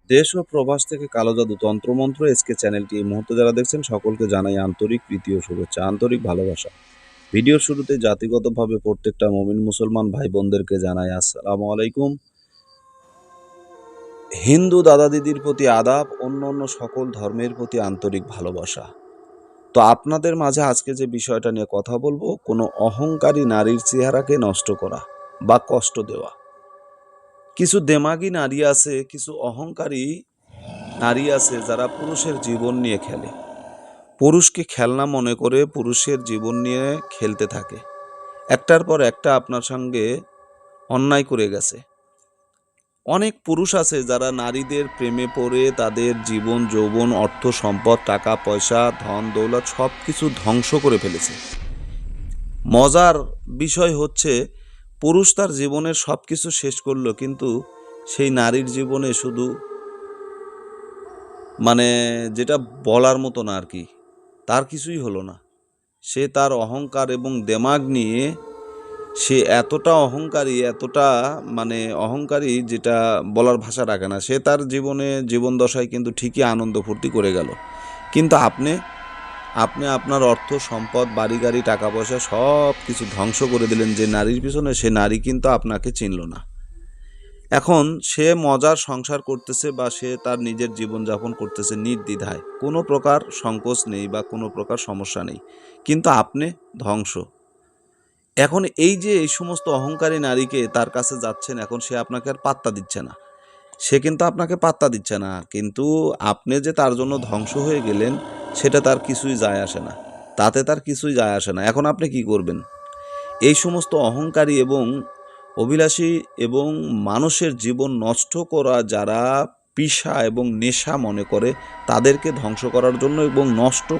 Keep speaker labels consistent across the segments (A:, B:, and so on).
A: দেশ ও প্রবাস থেকে কালো জাদু তন্ত্রমন্ত্র এসকে চ্যানেলটি এই মুহূর্তে যারা দেখছেন সকলকে জানাই আন্তরিক প্রীতি ও শুভেচ্ছা, আন্তরিক ভালোবাসা। ভিডিওর শুরুতে জাতিগতভাবে প্রত্যেকটা মুমিন মুসলমান ভাই বোনদেরকে জানাই আসসালামু আলাইকুম। হিন্দু দাদা দিদির প্রতি আদাব, অন্য সকল ধর্মের প্রতি আন্তরিক ভালোবাসা। তো আপনাদের মাঝে আজকে যে বিষয়টা নিয়ে কথা বলবো, কোনো অহংকারী নারীর চেহারাকে নষ্ট করা বা কষ্ট দেওয়া। কিছু দেমাগী নারী আছে, কিছু অহংকারী নারী আছে যারা পুরুষের জীবন নিয়ে খেলে, পুরুষকে খেলনা মনে করে পুরুষের জীবন নিয়ে খেলতে থাকে। একটার পর একটা আপনার সঙ্গে অন্যায় করে গেছে। অনেক পুরুষ আছে যারা নারীদের প্রেমে পড়ে তাদের জীবন যৌবন, অর্থ সম্পদ, টাকা পয়সা, ধন দৌলত সব কিছু ধ্বংস করে ফেলেছে। মজার বিষয় হচ্ছে, পুরুষ তার জীবনের সব কিছু শেষ করলো, কিন্তু সেই নারীর জীবনে শুধু যেটা বলার মতো না আর কি, তার কিছুই হলো না। সে তার অহংকার এবং দেমাগ নিয়ে সে এতটা অহংকারী যেটা বলার ভাষা রাখে না। সে তার জীবন দশায় কিন্তু ঠিকই আনন্দ ফুর্তি করে গেল, কিন্তু আপনি আপনার অর্থ সম্পদ, বাড়ি গাড়ি, টাকা পয়সা সব কিছু ধ্বংস করে দিলেন যে নারীর পিছনে। সে নারী কিন্তু আপনাকে চিনল না। এখন সে মজার সংসার করতেছে বা সে তার নিজের জীবনযাপন করতেছে নির্দ্বিধায়, কোনো প্রকার সংকোচ নেই বা কোনো প্রকার সমস্যা নেই, কিন্তু আপনি ধ্বংস। এখন এই সমস্ত অহংকারী নারীকে তার কাছে যাচ্ছেন, এখন সে আপনাকে আর পাত্তা দিচ্ছে না। সে কিন্তু আপনাকে পাত্তা দিচ্ছে না, কিন্তু আপনি যে তার জন্য ধ্বংস হয়ে গেলেন সেটা তার কিছুই যায় আসে না, তাতে তার কিছুই যায় আসে না। এখন আপনি কি করবেন? এই সমস্ত অহংকারী এবং অভিলাষী এবং মানুষের জীবন নষ্ট করা যারা পেশা এবং নেশা মনে করে, তাদেরকে ধ্বংস করার জন্য এবং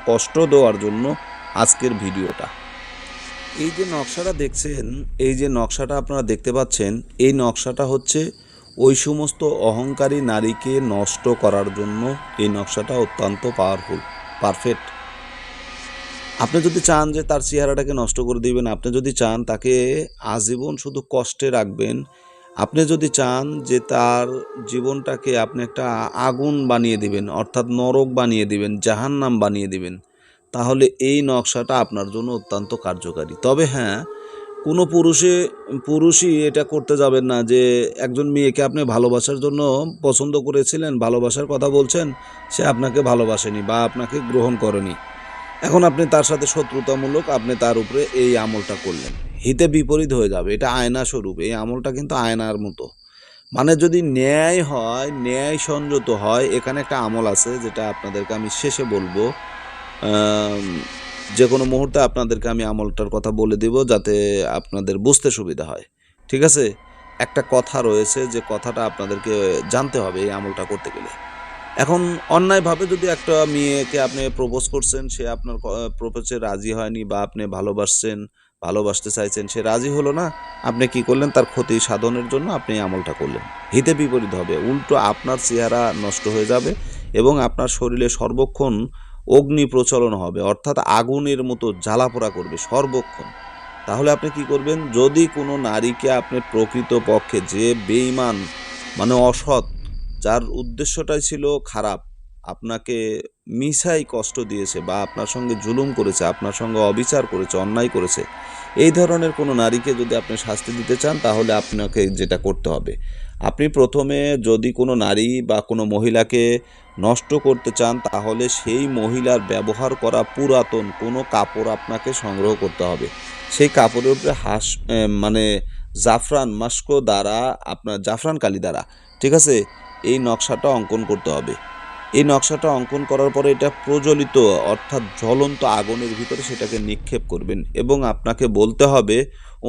A: কষ্ট দেওয়ার জন্য আজকের ভিডিওটা। এই যে নকশাটা দেখছেন, এই যে নকশাটা আপনারা দেখতে পাচ্ছেন, এই নকশাটা হচ্ছে ওই সমস্ত অহংকারী নারীকে নষ্ট করার জন্য। এই নকশাটা অত্যন্ত পাওয়ারফুল, পারফেক্ট। আপনি যদি চান যে তার চেহারাটাকে নষ্ট করে দিবেন, আপনি যদি চান তাকে আজীবন শুধু কষ্টে রাখবেন, আপনি যদি চান যে তার জীবনটাকে আপনি একটা আগুন বানিয়ে দিবেন, অর্থাৎ নরক বানিয়ে দিবেন, জাহান্নাম বানিয়ে দিবেন, তাহলে এই নকশাটা আপনার জন্য অত্যন্ত কার্যকারী। তবে হ্যাঁ, কোনো পুরুষই এটা করতে যাবেন না যে একজন মেয়েকে আপনি ভালোবাসার জন্য পছন্দ করেছিলেন, ভালোবাসার কথা বলছেন, সে আপনাকে ভালোবাসেনি বা আপনাকে গ্রহণ করেনি। এখন আপনি তার সাথে শত্রুতামূলক আপনি তার উপরে এই আমলটা করলেন, হিতে বিপরীত হয়ে যাবে। এটা আয়না স্বরূপ, এই আমলটা কিন্তু আয়নার মতো। যদি ন্যায় হয়, ন্যায় সংযত হয়, এখানে একটা আমল আছে যেটা আপনাদেরকে আমি শেষে বলবো। যে কোনো মুহূর্তে আপনাদেরকে আমি আমলটার কথা বলে দিব, যাতে আপনাদের বুঝতে সুবিধা হয়। ঠিক আছে? একটা কথা রয়েছে, যে কথাটা আপনাদেরকে জানতে হবে এই আমলটা করতে গেলে। এখন অন্যায়ভাবে যদি একটা মেয়েকে আপনি প্রপোজ করছেন, সে আপনার প্রপোজে রাজি হয়নি, বা আপনি ভালোবাসতে চাইছেন, সে রাজি হলো না, আপনি কি করলেন? তার ক্ষতি সাধনের জন্য আপনি এই আমলটা করলেন। হিতে বিপরীত হবে, উল্টো আপনার চেহারা নষ্ট হয়ে যাবে এবং আপনার শরীরে সর্বক্ষণ অগ্নি প্রচলন হবে, অর্থাৎ আগুনের মতো জ্বালাপোড়া করবে সর্বক্ষণ। তাহলে আপনি কি করবেন? যদি কোনো নারীকে আপনি প্রকৃতপক্ষে, যে বেঈমান অসৎ, যার উদ্দেশ্যটাই ছিল খারাপ, আপনাকে মিছাই কষ্ট দিয়েছে বা আপনার সঙ্গে জুলুম করেছে, আপনার সঙ্গে অবিচার করেছে, অন্যায় করেছে, এই ধরনের কোনো নারীকে যদি আপনি শাস্তি দিতে চান, তাহলে আপনাকে যেটা করতে হবে, আপনি প্রথমে যদি কোনো নারী বা কোনো মহিলাকে নষ্ট করতে চান, তাহলে সেই মহিলার ব্যবহার করা পুরাতন কোনো কাপড় আপনাকে সংগ্রহ করতে হবে। সেই কাপড়ের উপরে জাফরান মাস্কো দ্বারা, আপনার জাফরান কালি দ্বারা, ঠিক আছে, এই নকশাটা অঙ্কন করতে হবে। এই নকশাটা অঙ্কন করার পরে এটা প্রজ্বলিত, অর্থাৎ জ্বলন্ত আগুনের ভিতরে সেটাকে নিক্ষেপ করবেন এবং আপনাকে বলতে হবে,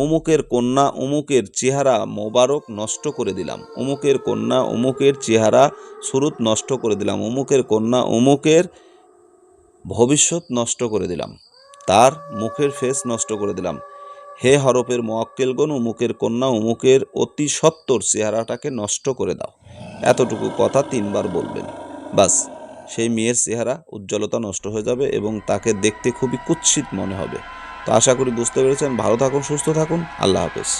A: অমুকের কন্যা অমুকের চেহারা মোবারক নষ্ট করে দিলাম, অমুকের কন্যা অমুকের চেহারা সুরত নষ্ট করে দিলাম, অমুকের কন্যা অমুকের ভবিষ্যৎ নষ্ট করে দিলাম, তার মুখের ফেস নষ্ট করে দিলাম। হে হরফের মোয়াক্কেলগণ, অমুকের কন্যা অমুকের অতি সত্বর চেহারাটাকে নষ্ট করে দাও। এতটুকু কথা 3 বার বলবেন, বাস। সেই মেয়ের চেহারা উজ্জ্বলতা নষ্ট হয়ে যাবে এবং তাকে দেখতে খুবই কুৎসিত মনে হবে। তো আশা করি বুঝতে পেরেছেন। ভালো থাকুন, সুস্থ থাকুন, আল্লাহ হাফেজ।